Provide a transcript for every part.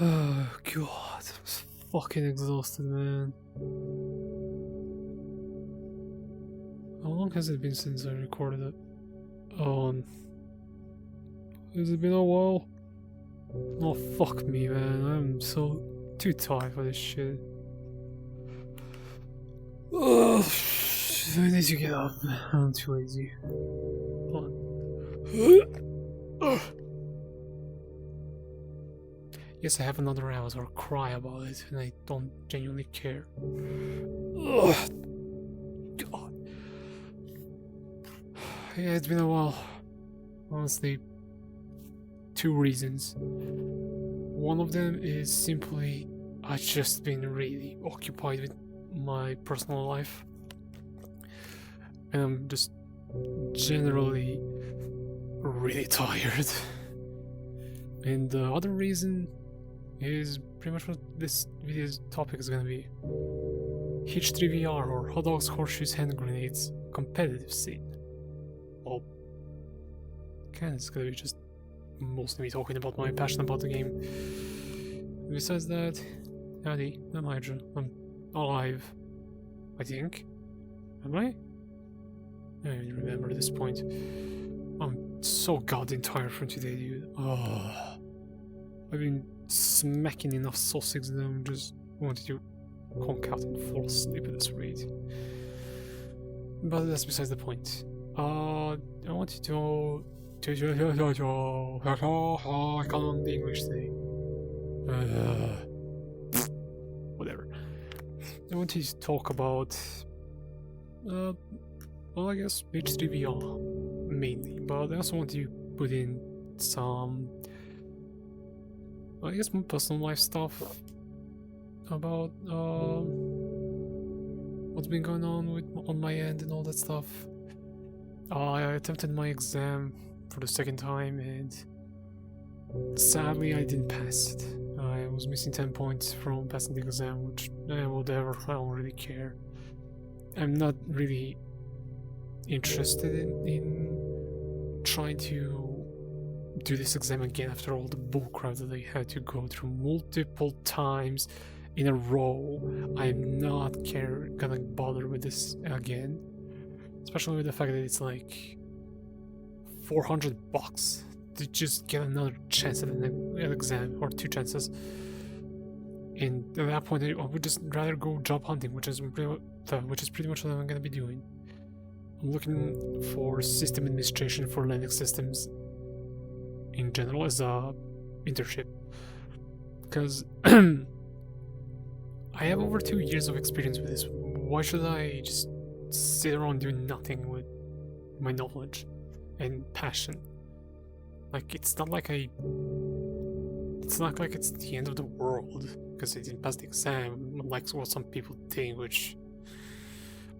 Oh god, I'm fucking exhausted, man. How long has it been since I recorded it? Oh, has it been a while? Oh fuck me, man. I'm so too tired for this shit. Ugh, I need to get up. I'm too lazy. Hold on. Yes, I have another hour or cry about it, and I don't genuinely care. Ugh. God. Yeah, it's been a while. Honestly, two reasons. One of them is simply I've just been really occupied with my personal life, and I'm just generally really tired. And the other reason is pretty much what this video's topic is gonna be. H3VR, or hot dogs, horseshoes, hand grenades, competitive scene. Well, kinda it's gonna be just mostly me talking about my passion about the game. Besides that, howdy, I'm Hydra. I'm alive, I think. Am I? I don't even remember at this point. I'm so goddamn tired from today, dude. Oh, I've been smacking enough sausages that I'm just wanted to conk out and fall asleep at this rate. But that's besides the point. I wanted to I can't English today. Whatever. I wanted to talk about well, I guess H3VR mainly, but I also want to put in some, I guess, more personal life stuff about what's been going on on my end and all that stuff. I attempted my exam for the second time, and sadly I didn't pass it. I was missing 10 points from passing the exam, which, whatever, I don't really care. I'm not really interested in trying to do this exam again after all the bullcrap that I had to go through multiple times in a row. I'm not gonna bother with this again, especially with the fact that it's like $400 to just get another chance at an exam, or two chances. And at that point, I would just rather go job hunting, which is pretty much what I'm gonna be doing. I'm looking for system administration for Linux systems in general as a internship, because I have over 2 years of experience with this. Why should I just sit around doing nothing with my knowledge and passion? Like, it's not like it's the end of the world because I didn't pass the exam, like what some people think, which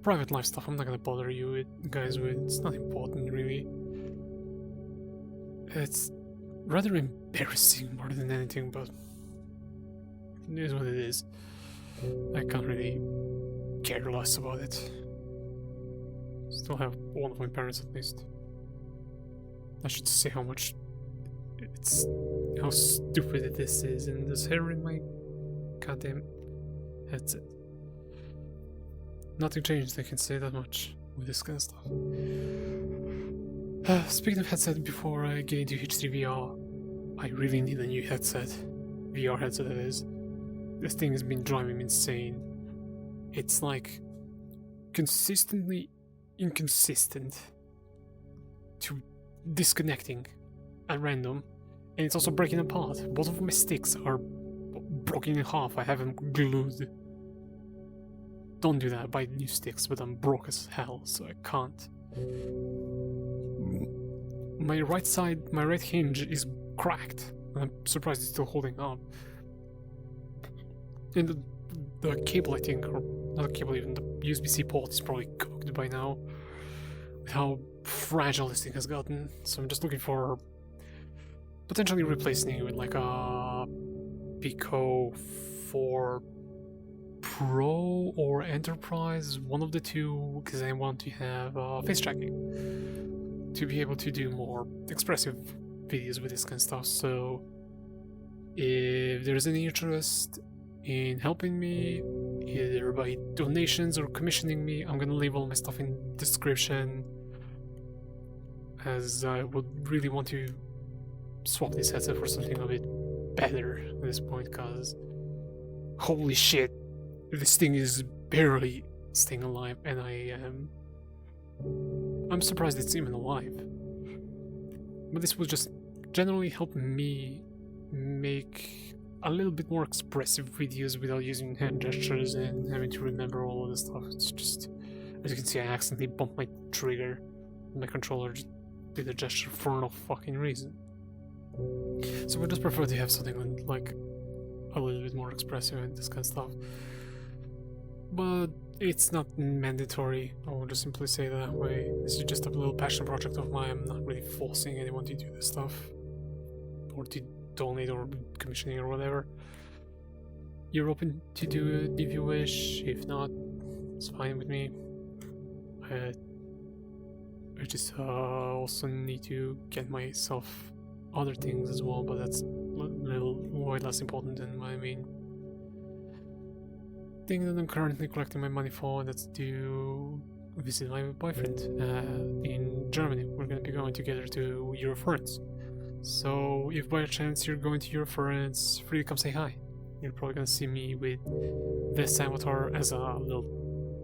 private life stuff I'm not gonna bother you guys with. It's not important, really. It's rather embarrassing more than anything, but it is what it is. I can't really care less about it. Still have one of my parents at least. I should say how stupid this is, and there's hair in my goddamn headset. Nothing changed, I can say that much with this kind of stuff. Speaking of headset, before I get into H3VR, I really need a new headset. VR headset, that is. This thing has been driving me insane. It's like consistently inconsistent to disconnecting at random, and it's also breaking apart. Both of my sticks are broken in half. I have them glued. Don't do that, buy new sticks, but I'm broke as hell, so I can't. My right hinge is cracked, and I'm surprised it's still holding up. And the cable, I think, or not the cable, even the USB-C port is probably cooked by now, with how fragile this thing has gotten. So I'm just looking for potentially replacing it with like a Pico 4 Pro or Enterprise, one of the two, because I want to have face tracking to be able to do more expressive videos with this kind of stuff. So If there's any interest in helping me, either by donations or commissioning me, I'm gonna leave all my stuff in the description, as I would really want to swap this headset for something a bit better at this point, because holy shit, this thing is barely staying alive, and I'm surprised it's even alive. But this will just generally help me make a little bit more expressive videos without using hand gestures and having to remember all of this stuff. It's just, as you can see, I accidentally bumped my trigger. My controller just did a gesture for no fucking reason. So I just prefer to have something like a little bit more expressive and this kind of stuff. But it's not mandatory. I will just simply say that way. This is just a little passion project of mine. I'm not really forcing anyone to do this stuff, or to donate or commissioning or whatever. You're open to do it if you wish. If not, it's fine with me. I just also need to get myself other things as well, but that's a little way less important than my main thing that I'm currently collecting my money for. That's to visit my boyfriend in Germany. We're gonna be going together to Eurofurence. So if by chance you're going to Eurofurence, free to come say hi. You're probably gonna see me with this avatar as a little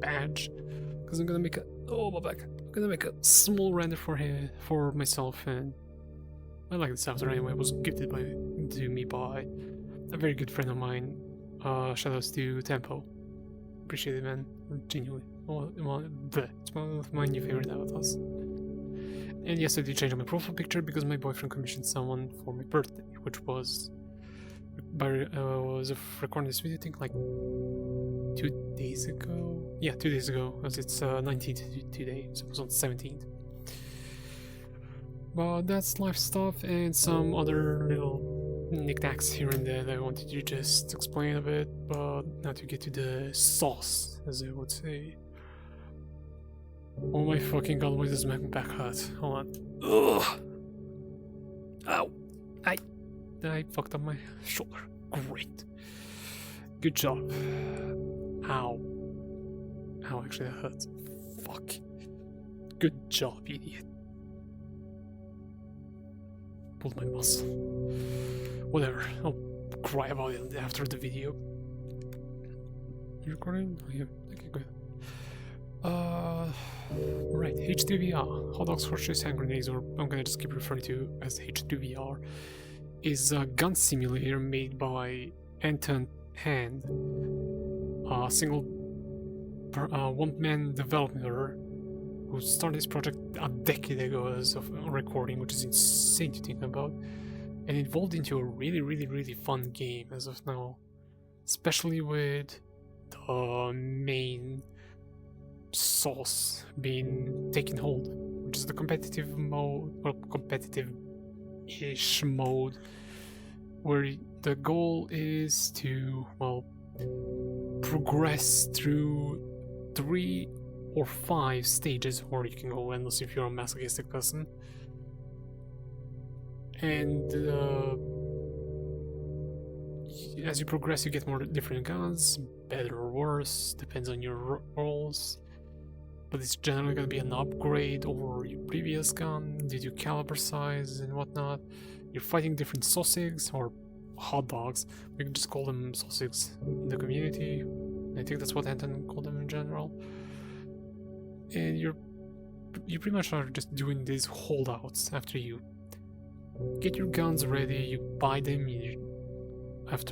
badge, because I'm gonna make a I'm gonna make a small render for myself, and I like this avatar anyway. It was gifted to me by a very good friend of mine. Shoutouts to Tempo. Appreciate it, man. Genuinely. It's one of my new favorite avatars. And yes, I did change my profile picture because my boyfriend commissioned someone for my birthday, which was recording this video, I think like 2 days ago. Yeah, 2 days ago, as it's 19th today, so it was on 17th. But that's life stuff and some other little knickknacks here and there that I wanted to just explain a bit, but now to get to the sauce, as I would say. Oh my fucking god, why does my back hurt? Hold on. Ugh! Ow! I fucked up my shoulder. Great. Good job. Ow. Ow, actually that hurts. Fuck. Good job, idiot. Pulled my muscle. Whatever, I'll cry about it after the video. You recording? Oh, yeah. Okay, good. Right, H3VR, Hot Dogs, Horseshoes, Hand Grenades, or I'm gonna just keep referring to as H3VR, is a gun simulator made by Anton Hand, a single one-man developer who started this project a decade ago as of recording, which is insane to think about, and evolved into a really fun game as of now, especially with the main sauce being taken hold, which is the competitive mode, or competitive-ish mode, where the goal is to, well, progress through 3 or 5 stages, or you can go endless if you're a masochistic person. And as you progress, you get more different guns, better or worse, depends on your roles. But it's generally going to be an upgrade over your previous gun due to caliber size and whatnot. You're fighting different sausages or hot dogs. We can just call them sausages in the community. I think that's what Anton called them in general. And you pretty much are just doing these holdouts after you get your guns ready. You buy them at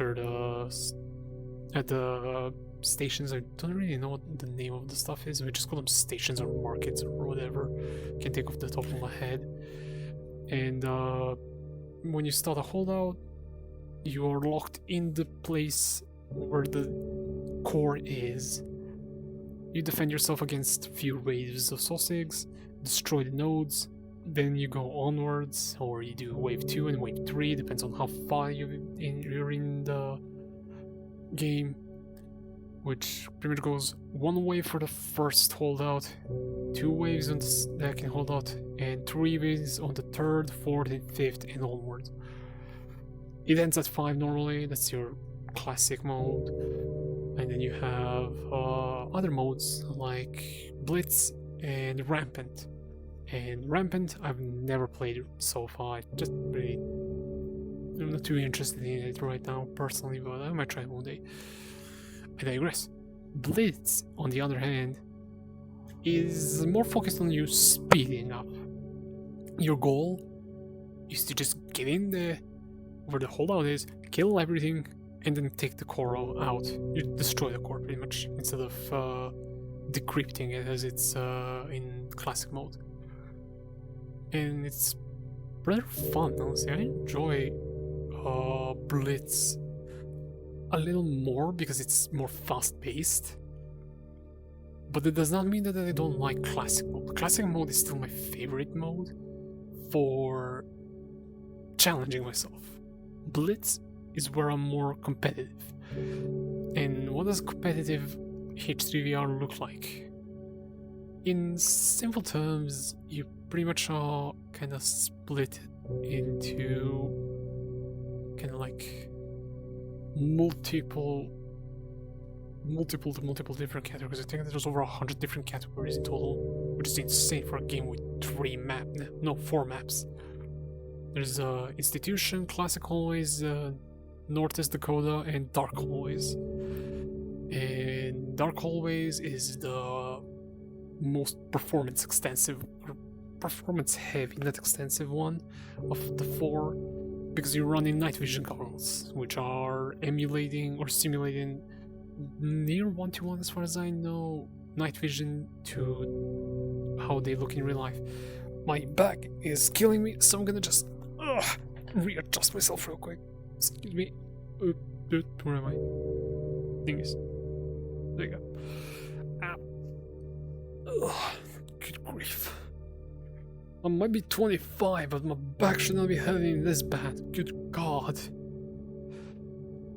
the stations. I don't really know what the name of the stuff is. We just call them stations or markets or whatever. Can't think off the top of my head. And when you start a holdout, you are locked in the place where the core is. You defend yourself against a few waves of sausages, destroy the nodes, then you go onwards, or you do wave 2 and wave 3, depends on how far you're in the game, which pretty much goes 1 wave for the first holdout, 2 waves on the second holdout, and 3 waves on the 3rd, 4th, and 5th, and onwards. it ends at 5 normally. That's your classic mode. And then you have other modes like Blitz and Rampant. And Rampant, I've never played it so far. I'm not too interested in it right now, personally, but I might try it one day. I digress. Blitz, on the other hand, is more focused on you speeding up. Your goal is to just get in there where the holdout is, kill everything, and then take the core out. You destroy the core pretty much, instead of decrypting it as it's in classic mode. And it's rather fun, honestly. I enjoy Blitz a little more because it's more fast-paced. But it does not mean that I don't like classic mode. Classic mode is still my favorite mode for challenging myself. Blitz is where I'm more competitive. And what does competitive H3VR look like? In simple terms, you pretty much are kind of split into kind of like multiple different categories. I think there's over 100 different categories in total, which is insane for a game with 4 maps. There's Institution, Classic Hallways, Northeast Dakota, and Dark Hallways. And Dark Hallways is the most performance heavy, not extensive one of the 4, because you're running night vision goggles, which are emulating or simulating near 1-to-1 as far as I know night vision to how they look in real life. My back is killing me, so I'm gonna just readjust myself real quick. Excuse me. Where am I? Dingus. There you go. Good grief. I might be 25, but my back should not be hurting this bad. Good God.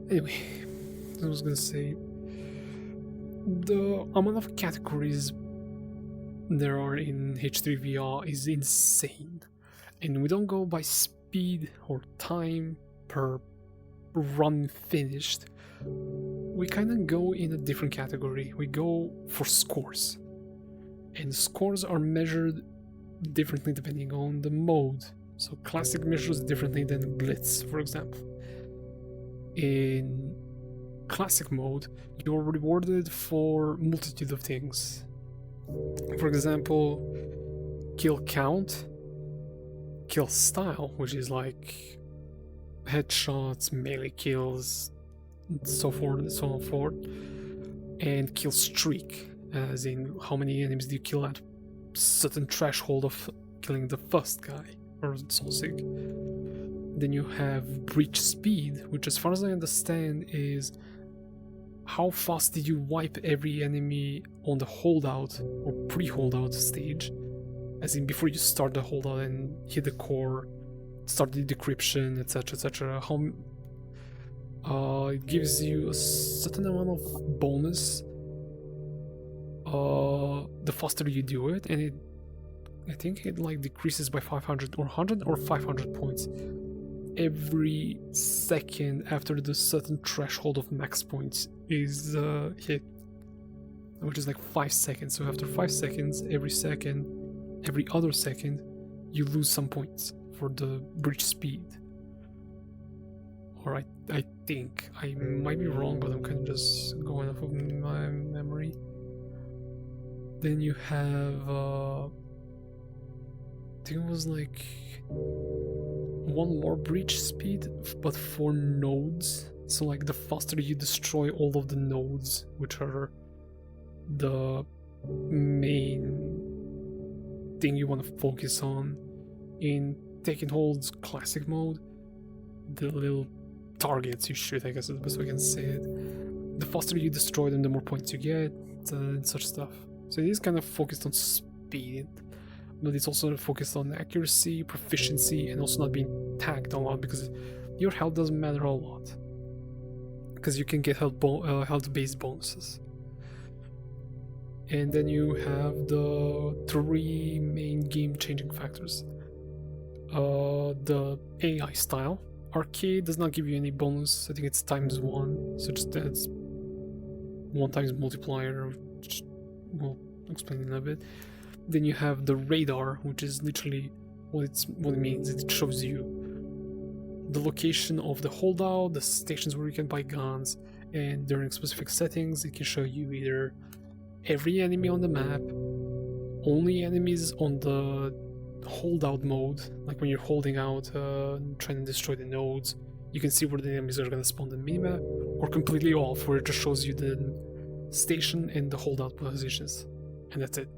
Anyway, I was gonna say, the amount of categories there are in H3VR is insane. And we don't go by speed or time per run finished. We kind of go in a different category. We go for scores. And scores are measured differently depending on the mode. So classic measures differently than Blitz, for example. In classic mode, you are rewarded for multitude of things. For example, kill count, kill style, which is like headshots, melee kills, so forth and so on forth, and kill streak, as in how many enemies do you kill at certain threshold of killing the first guy, or so sick. Then you have breach speed, which as far as I understand is how fast did you wipe every enemy on the holdout or pre-holdout stage, as in before you start the holdout and hit the core, start the decryption, etc, etc. It gives you a certain amount of bonus the faster you do it, and I think it like decreases by 500 or 100 or 500 points every second after the certain threshold of max points is hit, which is like 5 seconds. So after 5 seconds, every other second, you lose some points for the breach speed. Alright, I think. I might be wrong, but I'm kind of just going off of my memory. Then you have, I think it was like one more breach speed, but for nodes. So like the faster you destroy all of the nodes, which are the main thing you want to focus on in Taking Hold's classic mode, the little targets you shoot, I guess is the best way I can say it. The faster you destroy them, the more points you get, and such stuff. So it is kind of focused on speed, but it's also focused on accuracy, proficiency, and also not being tagged a lot, because your health doesn't matter a lot, because you can get health-based bonuses. And then you have the 3 main game-changing factors. The AI style, Arcade does not give you any bonus. I think it's ×1, so just adds 1 times multiplier, which we'll explain in a bit. Then you have the radar, which is literally what it means. It shows you the location of the holdout, the stations where you can buy guns, and during specific settings it can show you either every enemy on the map, only enemies on the holdout mode, like when you're holding out trying to destroy the nodes, you can see where the enemies are going to spawn on the minimap, or completely off, where it just shows you the station and the holdout positions, and that's it.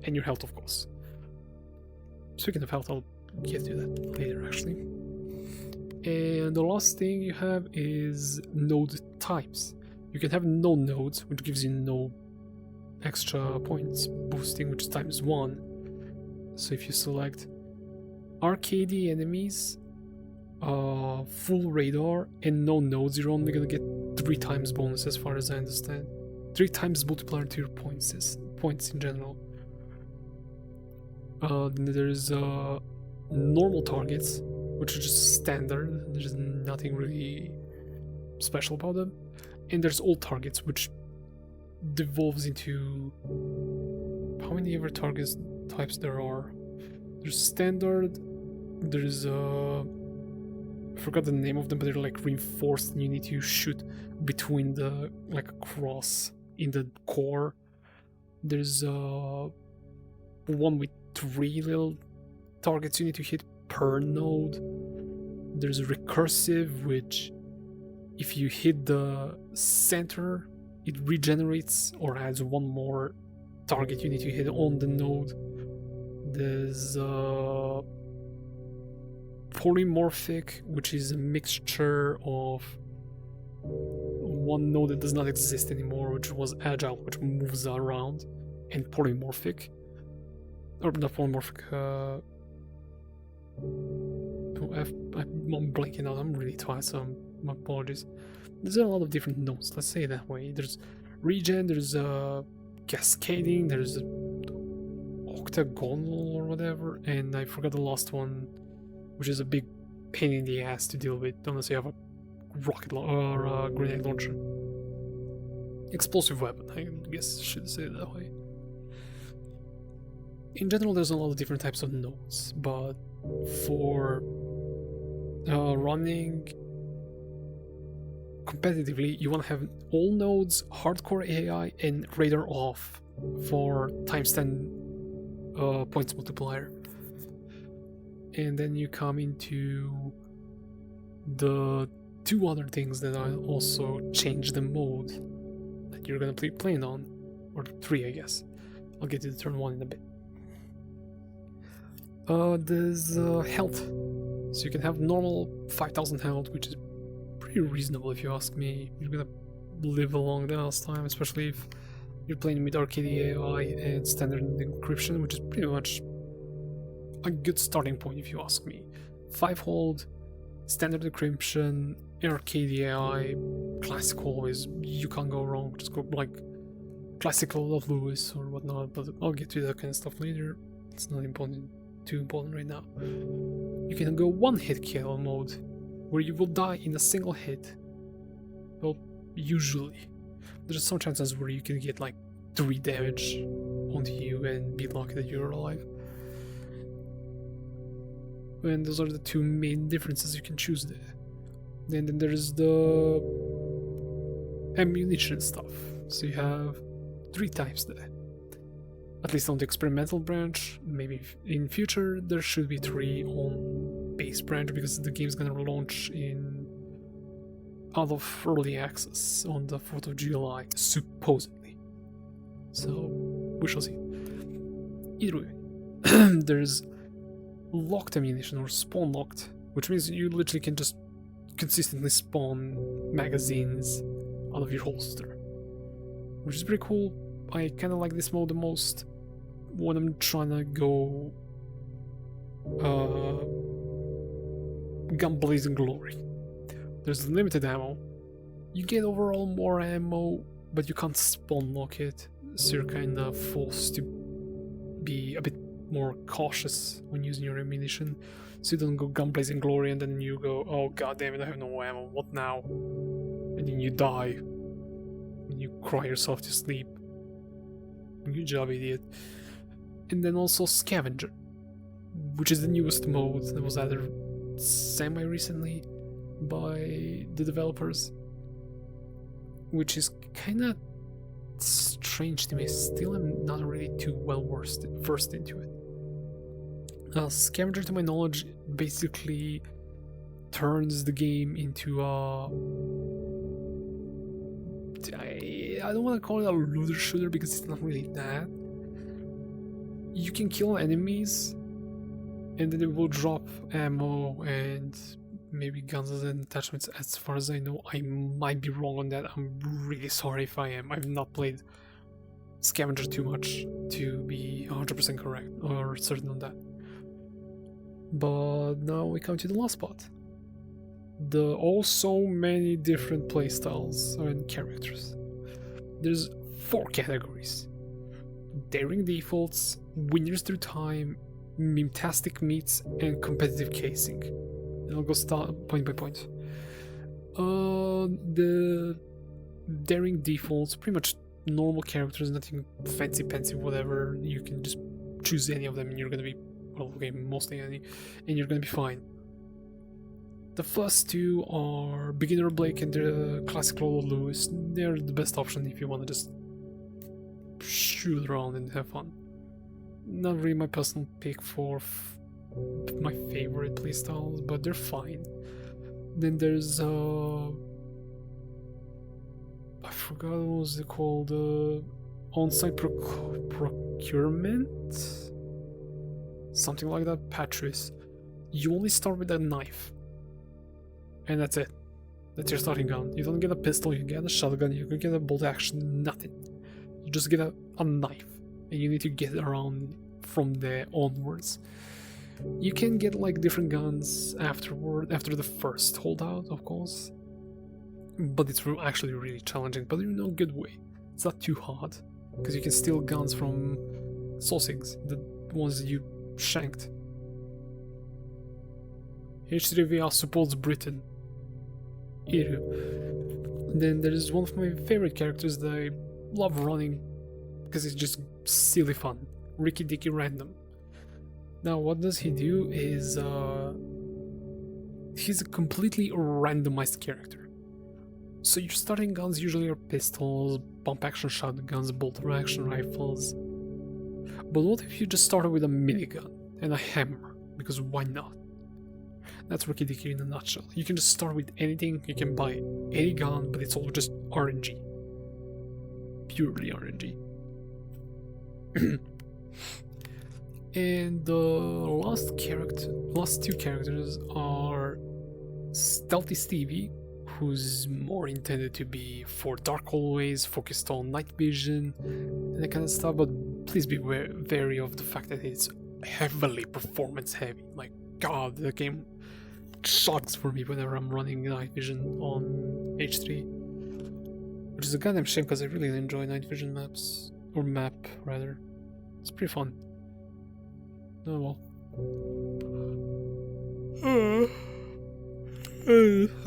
And your health, of course. Speaking of health, I'll get to that later actually. And the last thing you have is node types. You can have no nodes, which gives you no extra points boosting, which is ×1. So if you select arcade enemies, full radar, and no nodes, you're only gonna get 3 times bonus as far as I understand. 3 times multiplier to your points in general. Then there's normal targets, which are just standard. There's nothing really special about them. And there's all targets, which devolves into how many ever targets types there are. There's standard, there's I forgot the name of them, but they're like reinforced, and you need to shoot between the, like, across in the core. There's one with 3 little targets you need to hit per node. There's a recursive, which if you hit the center, it regenerates or adds 1 more target you need to hit on the node. There's polymorphic, which is a mixture of one node that does not exist anymore, which was agile, which moves around, and polymorphic, or not polymorphic. I'm blanking out. I'm really tired, so my apologies. There's a lot of different nodes. Let's say it that way. There's regen. There's cascading. There's octagonal or whatever, and I forgot the last one, which is a big pain in the ass to deal with unless you have a rocket or a grenade launcher. Explosive weapon, I guess I should say it that way. In general, there's a lot of different types of nodes, but for running competitively, you want to have all nodes, hardcore AI, and radar off for ×10 points multiplier. And then you come into the 2 other things that I also change the mode that you're gonna be playing on, or 3, I guess. I'll get to the turn 1 in a bit. There's health, so you can have normal 5,000 health, which is pretty reasonable if you ask me. You're gonna live a long last time, especially if you're playing with arcade AI and standard encryption, which is pretty much a good starting point if you ask me. 5 hold, standard encryption, arcade AI, classic always, you can't go wrong. Just go like classical of Lewis or whatnot, but I'll get to that kind of stuff later. It's not too important right now. You can go 1-hit kill mode, where you will die in a single hit. Well, usually. There's some chances where you can get like 3 damage onto you and be lucky that you're alive. And those are the 2 main differences you can choose there. And then there's the ammunition stuff. So you have 3 types there. At least on the experimental branch. Maybe in future there should be 3 on base branch, because the game's gonna launch out of early access on the 4th of July, supposedly. So we shall see. Either way, there's locked ammunition, or spawn locked, which means you literally can just consistently spawn magazines out of your holster, which is pretty cool. I kind of like this mode the most when I'm trying to go gun blazing glory. There's limited ammo. You get overall more ammo, but you can't spawn lock it, so you're kind of forced to be a bit more cautious when using your ammunition, so you don't go gun blazing glory and then you go, oh god damn it, I have no ammo, what now? And then you die. And you cry yourself to sleep. Good job, idiot. And then also Scavenger, which is the newest mode that was added semi-recently by the developers, which is kinda strange to me. Still, I'm not really too well versed into it. Scavenger, to my knowledge, basically turns the game into a... I don't want to call it a looter shooter because it's not really that. You can kill enemies and then it will drop ammo and maybe guns and attachments. As far as I know, I might be wrong on that. I'm really sorry if I am. I've not played Scavenger too much to be 100% correct or certain on that. But now we come to the last part. The also many different playstyles and characters. There's 4 categories: daring defaults, winners through time, meme-tastic meets, and competitive casing. And I'll go start point by point. The daring defaults, pretty much normal characters, nothing fancy whatever. You can just choose any of them and you're gonna be, well, okay, mostly any, and you're gonna be fine. The first 2 are Beginner Blake and the Classic Lola Lewis. They're the best option if you want to just shoot around and have fun. Not really my personal pick for my favorite playstyles, but they're fine. Then there's I forgot what was it called, on-site procurement, something like that. Patrice. You only start with a knife, and that's it. That's your starting gun. You don't get a pistol, you get a shotgun, you can get a bolt action, nothing. You just get a knife, and you need to get around from there onwards. You can get like different guns after the first holdout, of course, but it's actually really challenging, but in a good way. It's not too hard, because you can steal guns from Saucigs, the ones you shanked. H3VR supports Britain. Then there's one of my favorite characters that I love running because it's just silly fun. Ricky Dicky Random. Now what does he do is he's a completely randomized character. So your starting guns usually are pistols, pump action shotguns, bolt action rifles. But what if you just started with a minigun and a hammer? Because why not? That's Ricky Dicky in a nutshell. You can just start with anything, you can buy any gun, but it's all just RNG. Purely RNG. And the last 2 characters are Stealthy Stevie, who's more intended to be for dark hallways, focused on night vision and that kind of stuff, but please be wary of the fact that it's heavily performance heavy. Like, god, the game shocks for me whenever I'm running night vision on H3, which is a goddamn shame because I really enjoy night vision maps, or map rather. It's pretty fun. Oh well.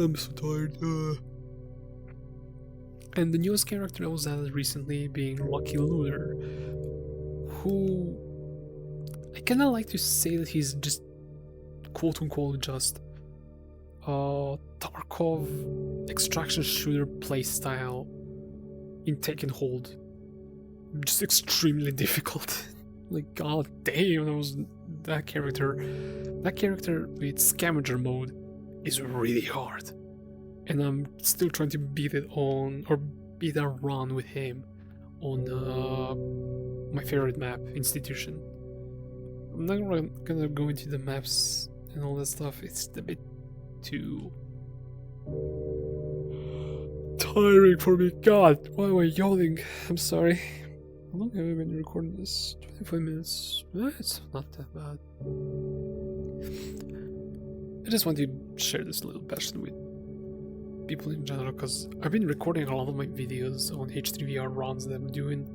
I'm so tired. And the newest character that was added recently being Lucky Looter, who I kinda like to say that he's just quote-unquote just Tarkov extraction shooter playstyle in take and hold. Just extremely difficult. Like, god damn, that character with scavenger mode is really hard. And I'm still trying to beat a run with him on my favorite map, Institution. I'm not gonna go into the maps and all that stuff, it's a bit too tiring for me. God, why am I yawning? I'm sorry. How long have I been recording this? 25 minutes. It's not that bad. I just want to share this little passion with people in general, because I've been recording a lot of my videos on H3VR runs that I'm doing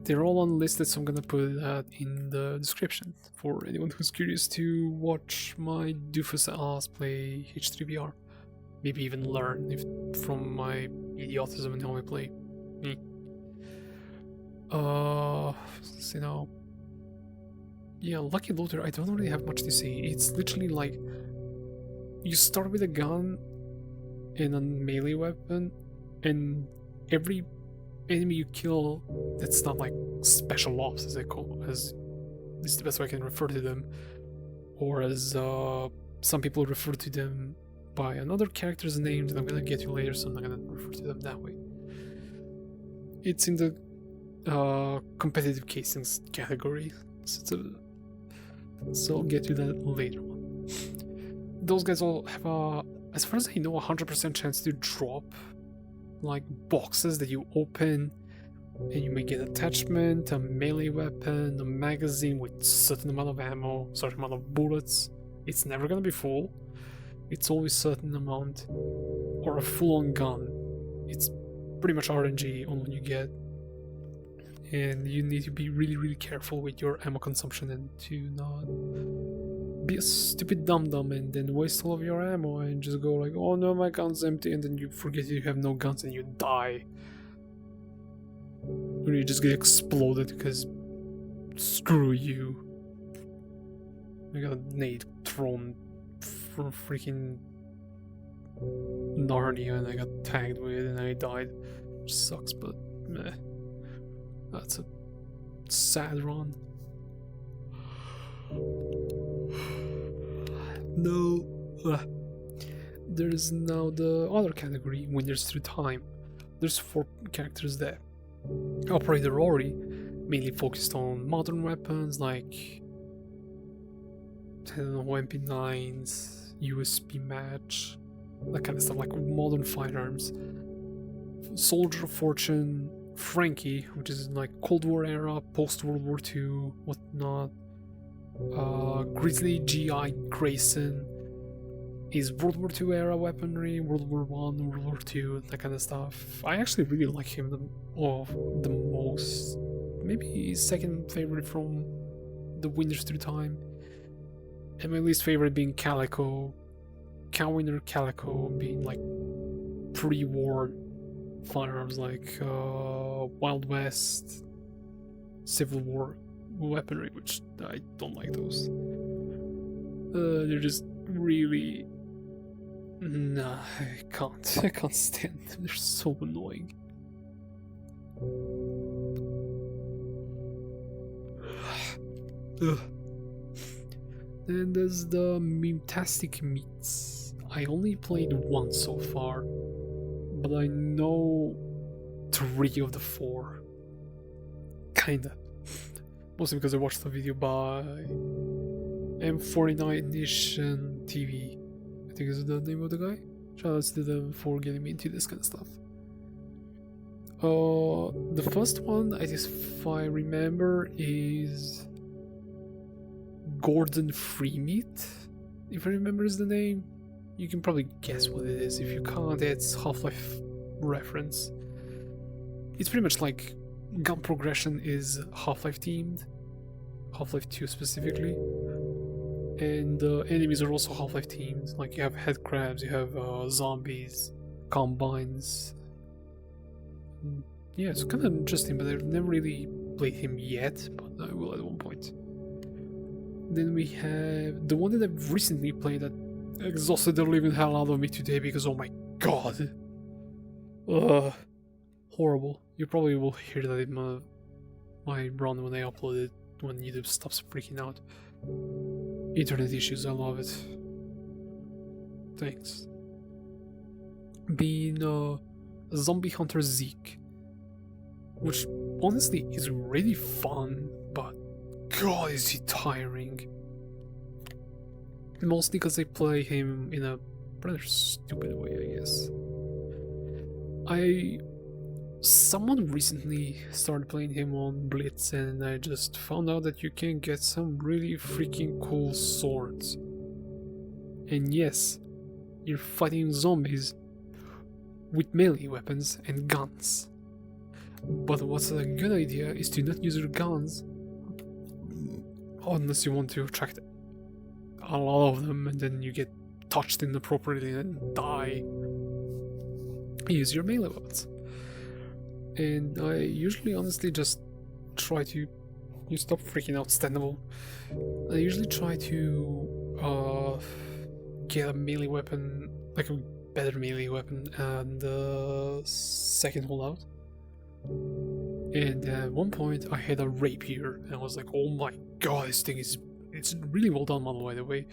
they're all unlisted, so I'm gonna put that in the description for anyone who's curious to watch my doofus ass play H3VR. Maybe even learn from my idiotism and how I play. You know, yeah, Lucky Looter, I don't really have much to say. It's literally like you start with a gun and a melee weapon, and every enemy you kill that's not like special ops, as is the best way I can refer to them, or as some people refer to them by another character's name that I'm gonna get to later, so I'm not gonna refer to them that way. It's in the competitive casings category, so I'll get to that later on. Those guys all have as far as I know, 100% chance to drop like boxes that you open, and you may get attachment, a melee weapon, a magazine with certain amount of ammo, certain amount of bullets. It's never gonna be full. It's always certain amount, or a full-on gun. It's pretty much RNG on what you get, and you need to be really careful with your ammo consumption and to not be a stupid dum-dum and then waste all of your ammo and just go like, oh no, my gun's empty, and then you forget you have no guns and you die. Or you just get exploded because screw you. I got a nade thrown from freaking Narnia and I got tagged with it and I died. Which sucks, but meh. That's a sad run. No. There's now the other category, winners through time. There's 4 characters there. Operator Rory, mainly focused on modern weapons like, I don't know, MP9s, USB match, that kind of stuff, like modern firearms. Soldier of Fortune, Frankie, which is like Cold War era, post World War II, whatnot. Grizzly GI Grayson is World War II era weaponry, World War I, World War II, that kind of stuff. I actually really like him the most. Maybe his second favorite from the Winners Through Time. And my least favorite being Calico. Cowinner Calico being like pre-war firearms like Wild West, Civil War weaponry, which I don't like those. They're just really... Nah, I can't stand them. They're so annoying. Ugh. Then there's the Meme-tastic Meats. I only played one so far, but I know 3 of the 4. Kinda. Mostly because I watched a video by M49 Nation TV. I think is the name of the guy. Shoutouts to them for getting me into this kind of stuff. The first one, if I remember, is Gordon Freemeat. If I remember is the name. You can probably guess what it is. If you can't, it's Half-Life reference. It's pretty much like gun progression is Half-Life themed. Half-Life 2 specifically. And enemies are also Half-Life themed. Like you have headcrabs, you have zombies, combines. Yeah, it's kind of interesting, but I've never really played him yet, but I will at one point. Then we have the one that I've recently played that exhausted the living hell out of me today because oh my god. Horrible. You probably will hear that in my run when I upload it, when YouTube stops freaking out. Internet issues, I love it. Thanks. Being Zombie Hunter Zeke, which honestly is really fun, but god is he tiring. Mostly because they play him in a rather stupid way, I guess. Someone recently started playing him on Blitz and I just found out that you can get some really freaking cool swords. And yes, you're fighting zombies with melee weapons and guns. But what's a good idea is to not use your guns unless you want to attract a lot of them and then you get touched inappropriately and die. Use your melee weapons. And I usually honestly just try to... You stop freaking out, Standable. I usually try to get a melee weapon, like a better melee weapon, and second holdout. And at one point I had a rapier, and I was like, oh my god, this thing is... It's really well done, by the way.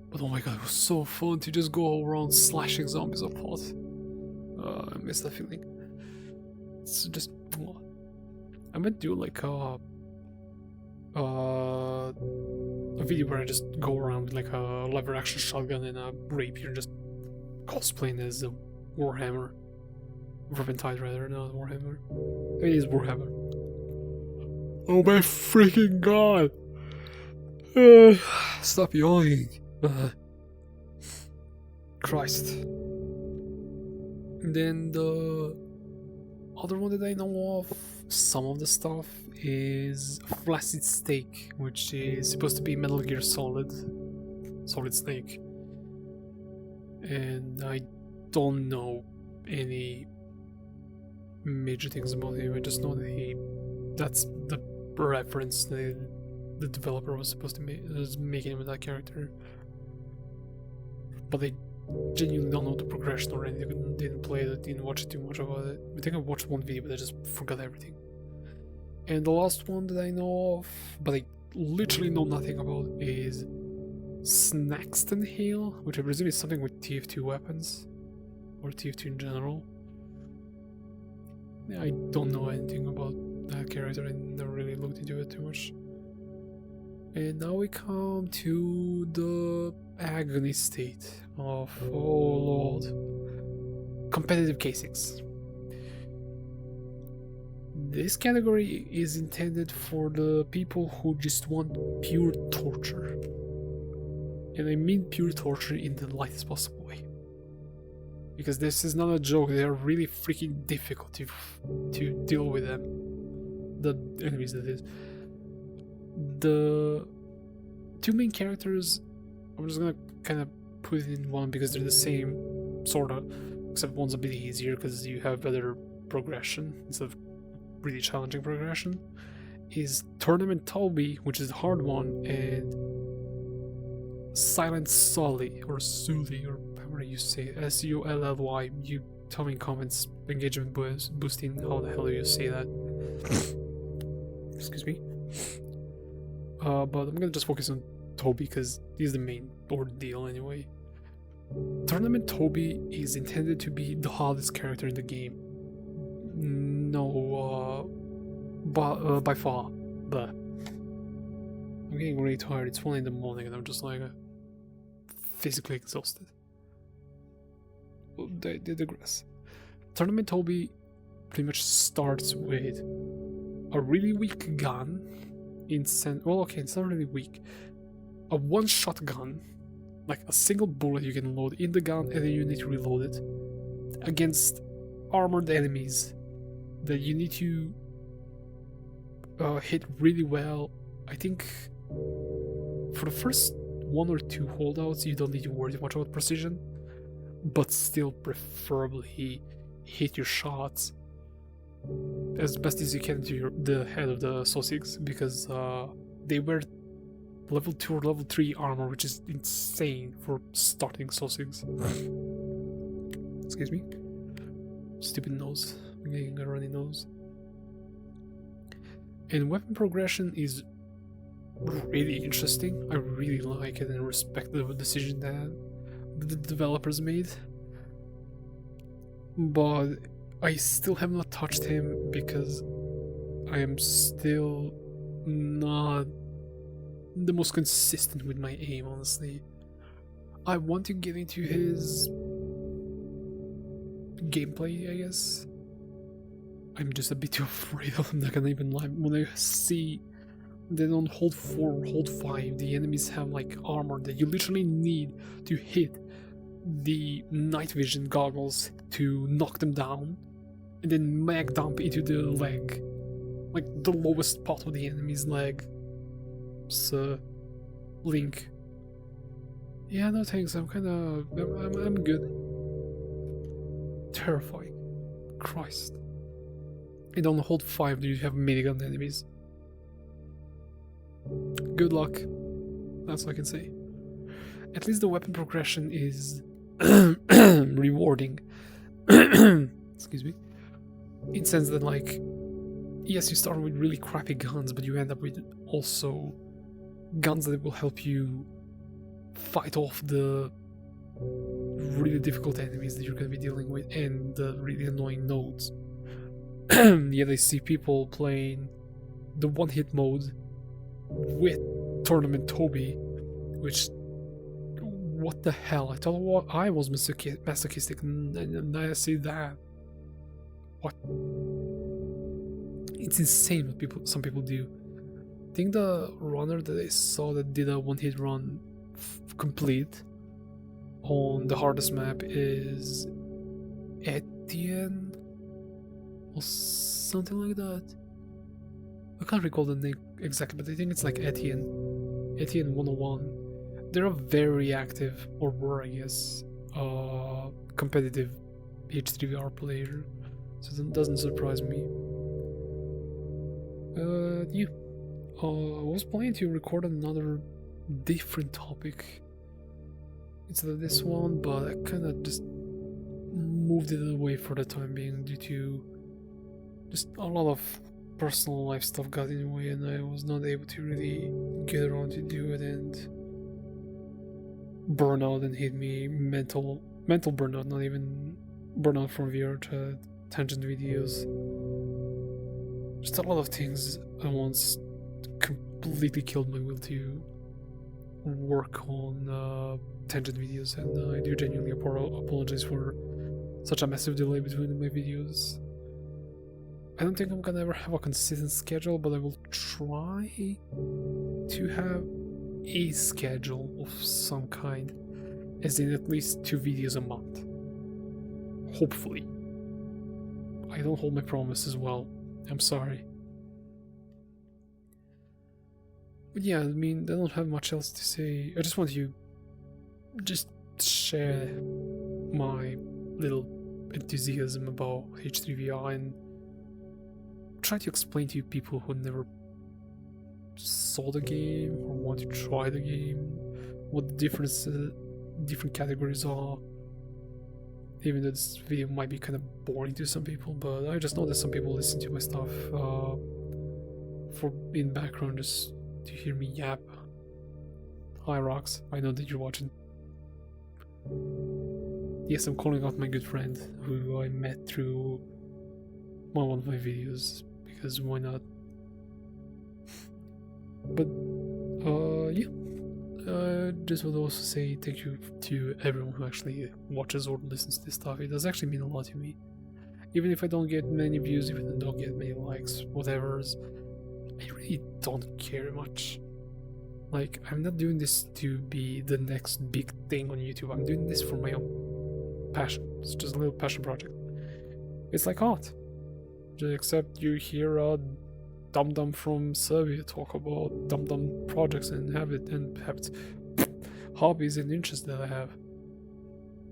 But oh my god, it was so fun to just go around slashing zombies apart. I miss that feeling. It's just... I might do like a video where I just go around with like a lever action shotgun and a rapier, just cosplaying as a Warhammer. Vermintide rather, not Warhammer. It is Warhammer. Oh my freaking god! Stop yawning. Christ. And then the other one that I know of, some of the stuff, is Flaccid Snake, which is supposed to be Metal Gear Solid Snake. And I don't know any major things about him. I just know that that's the reference that the developer was supposed to make, was making with that character. But I genuinely don't know the progression or anything. Didn't play it, didn't watch too much about it. I think I watched one video, but I just forgot everything. And the last one that I know of, but I literally know nothing about, is Snaxton Hail, which I presume is something with TF2 weapons, or TF2 in general. I don't know anything about that character, I never really looked into it too much. And now we come to the agony state of, oh lord, competitive K6. This category is intended for the people who just want pure torture. And I mean pure torture in the lightest possible way. Because this is not a joke, they are really freaking difficult to deal with them. The enemies, that is. The two main characters, I'm just gonna kind of put it in one because they're the same, sorta. Except one's a bit easier because you have better progression instead of really challenging progression. Is Tournament Toby, which is the hard one, and Silent Sully, or Sully, or however you say it, S-U-L-L-Y. You tell me in comments, engagement boosting, how the hell do you say that? Excuse me. But I'm gonna just focus on Toby because he's the main ordeal anyway. Tournament Toby is intended to be the hardest character in the game. No, by far. But I'm getting really tired. It's 1 in the morning and I'm just like physically exhausted. Well, they digress. Tournament Toby pretty much starts with a really weak gun. Well, okay, it's not really weak. A one-shot gun, like a single bullet you can load in the gun and then you need to reload it against armored enemies that you need to hit really well. I think for the first 1 or 2 holdouts you don't need to worry too much about precision, but still preferably hit your shots as best as you can to the head of the Sussex, because they wear level 2 or level 3 armor, which is insane for starting Sussex. Excuse me. Stupid nose. I'm getting a runny nose. And weapon progression is really interesting. I really like it and respect the decision that the developers made. But I still have not touched him because I am still not the most consistent with my aim, honestly. I want to get into his gameplay, I guess. I'm just a bit too afraid of him, not gonna even lie. When I see that on hold 4 or hold 5 the enemies have like armor that you literally need to hit the night vision goggles to knock them down, and then mag dump into the leg, like the lowest part of the enemy's leg. So, Link. Yeah, no thanks. I'm good. Terrifying. Christ. And on hold 5, do you have minigun enemies? Good luck. That's all I can say. At least the weapon progression is rewarding. Excuse me. In sense that, like, yes, you start with really crappy guns, but you end up with also guns that will help you fight off the really difficult enemies that you're going to be dealing with and the really annoying nodes. Yet I see people playing the one-hit mode with Tournament Toby, which, what the hell? I thought I was masochistic, and I see that. What? It's insane what some people do. I think the runner that I saw that did a one-hit run complete on the hardest map is Etienne or something like that. I can't recall the name exactly, but I think it's like Etienne 101. They're a very active, or were, I guess, competitive H3VR player, so that doesn't surprise me. Yeah. I was planning to record another different topic instead of this one, but I kind of just moved it away for the time being due to just a lot of personal life stuff got in the way, and I was not able to really get around to do it, and burnout and hit me, mental burnout, not even burnout from VR to tangent videos. Just a lot of things at once completely killed my will to work on tangent videos, and I do genuinely apologize for such a massive delay between my videos. I don't think I'm gonna ever have a consistent schedule, but I will try to have a schedule of some kind, as in at least 2 videos a month. Hopefully. I don't hold my promise as well. I'm sorry. But yeah, I mean, I don't have much else to say. I just want to just share my little enthusiasm about H3VR and try to explain to people who never saw the game or want to try the game what the different categories are. Even though this video might be kind of boring to some people, but I just know that some people listen to my stuff for in background just to hear me yap. Hi Rox, I know that you're watching. Yes, I'm calling out my good friend who I met through one of my videos, because why not? But yeah, just would also say thank you to everyone who actually watches or listens to this stuff. It does actually mean a lot to me. Even if I don't get many views, even if I don't get many likes, whatever's, I really don't care much. Like, I'm not doing this to be the next big thing on YouTube. I'm doing this for my own passion. It's just a little passion project. It's like art. Except you hear a dum-dum from Serbia talk about dum-dum projects and habits, hobbies and interests that I have.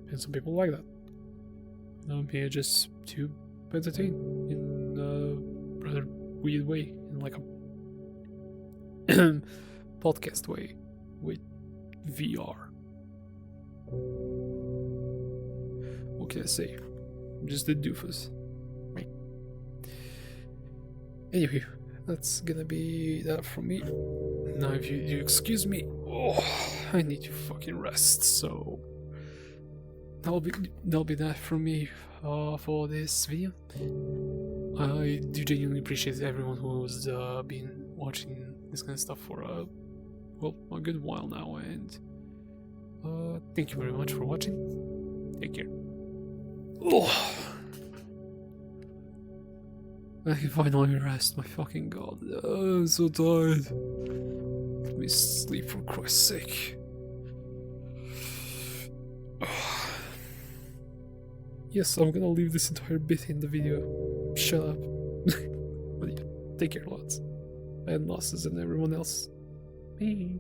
And some people like that. I'm here just to entertain in a rather weird way, in like a podcast way with VR. What can I say? I'm just a doofus. Anyway, that's gonna be that from me. Now, if you excuse me, I need to fucking rest. So that'll be that from me for this video. I do genuinely appreciate everyone who's been watching this kind of stuff for a good while now, and thank you very much for watching. Take care. I can finally rest, my fucking god. I'm so tired. Let me sleep for Christ's sake. yes, I'm gonna leave this entire bit in the video. Shut up. But yeah, take care, lads. And losses and everyone else. Bye.